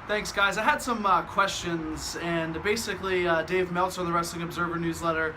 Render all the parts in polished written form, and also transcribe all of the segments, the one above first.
Thanks, guys. I had some questions, and basically, Dave Meltzer of the Wrestling Observer newsletter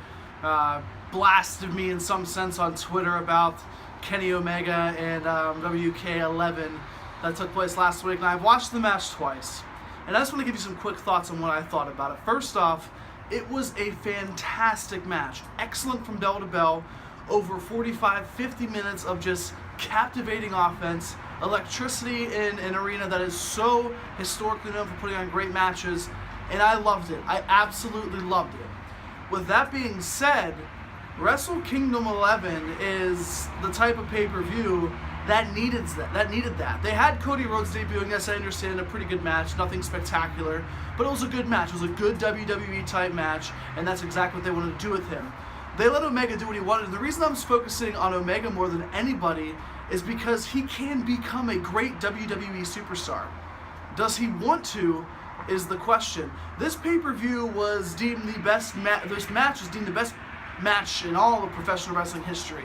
blasted me in some sense on Twitter about Kenny Omega and WK11 that took place last week. And I've watched the match twice, and I just want to give you some quick thoughts on what I thought about it. First off, it was a fantastic match. Excellent from bell to bell. Over 45-50 minutes of just captivating offense, electricity in an arena that is so historically known for putting on great matches, and I loved it. I absolutely loved it. With that being said, Wrestle Kingdom 11 is the type of pay-per-view that needed that. They had Cody Rhodes debuting, yes, I understand, a pretty good match, nothing spectacular, but it was a good match. It was a good WWE type match, and that's exactly what they wanted to do with him. They let Omega do what he wanted, and the reason I'm focusing on Omega more than anybody is because he can become a great WWE superstar. Does he want to, is the question. This pay-per-view was deemed the best this match was deemed the best match in all of professional wrestling history.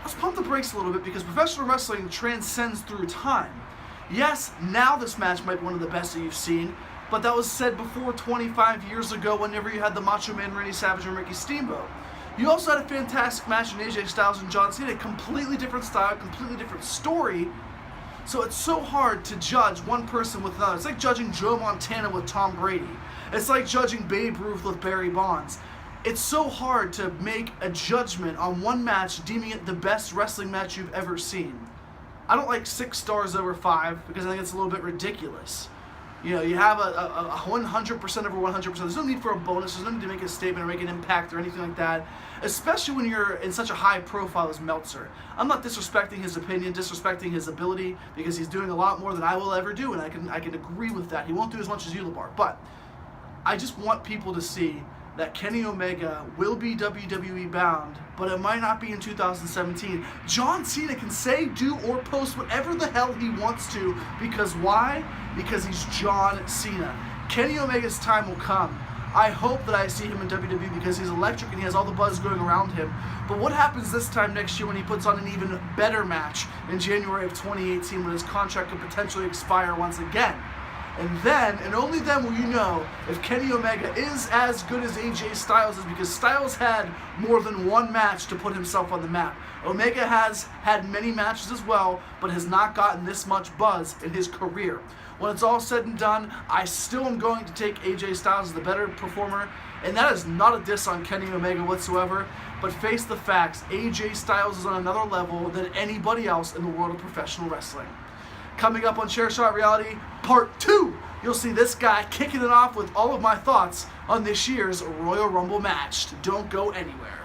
Let's pump the brakes a little bit, because professional wrestling transcends through time. Yes, now this match might be one of the best that you've seen, but that was said before 25 years ago whenever you had the Macho Man Randy Savage and Ricky Steamboat. You also had a fantastic match in AJ Styles and John Cena, a completely different style, completely different story. So it's so hard to judge one person with another. It's like judging Joe Montana with Tom Brady. It's like judging Babe Ruth with Barry Bonds. It's so hard to make a judgment on one match, deeming it the best wrestling match you've ever seen. I don't like 6 stars over 5 because I think it's a little bit ridiculous. You know, you have a 100% over 100%. There's no need for a bonus. There's no need to make a statement or make an impact or anything like that, especially when you're in such a high profile as Meltzer. I'm not disrespecting his opinion, disrespecting his ability, because he's doing a lot more than I will ever do, and I can agree with that. He won't do as much as Ulibar, but I just want people to see that Kenny Omega will be WWE bound, but it might not be in 2017. John Cena can say, do, or post whatever the hell he wants to, because why? Because he's John Cena. Kenny Omega's time will come. I hope that I see him in WWE because he's electric and he has all the buzz going around him. But what happens this time next year when he puts on an even better match in January of 2018 when his contract could potentially expire once again? And then, and only then, will you know if Kenny Omega is as good as AJ Styles is, because Styles had more than one match to put himself on the map. Omega has had many matches as well, but has not gotten this much buzz in his career. When it's all said and done, I still am going to take AJ Styles as the better performer, and that is not a diss on Kenny Omega whatsoever, but face the facts, AJ Styles is on another level than anybody else in the world of professional wrestling. Coming up on Chairshot Reality Part 2, you'll see this guy kicking it off with all of my thoughts on this year's Royal Rumble match. Don't go anywhere.